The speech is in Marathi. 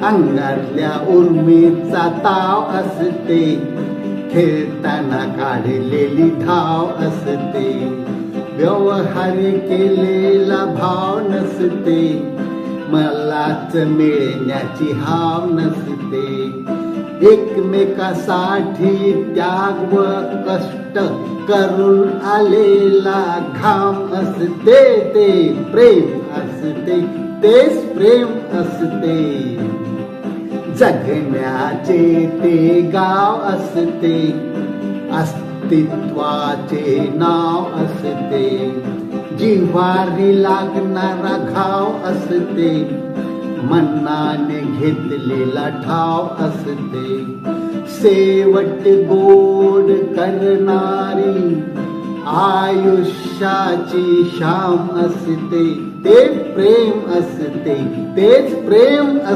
अंगातल्या उर्मीचा ताव असते, खेळताना काढलेली धाव असते, व्यवहार केलेला भाव नसते, मलाच मिळण्याची हाव नसते, एकमेकासाठी त्याग व कष्ट करून आलेला घाम असते, ते प्रेम असते, तेच प्रेम असते, जगण्याचे ते गाव असते, अस्तित्वाचे नाव असते, जिव्हारी लागणारा घाव असते, मनाने घेतलेला ठाव असते, शेवट गोड करणारी आयुष्याची शाम असते, ते प्रेम असते, तेच प्रेम असते.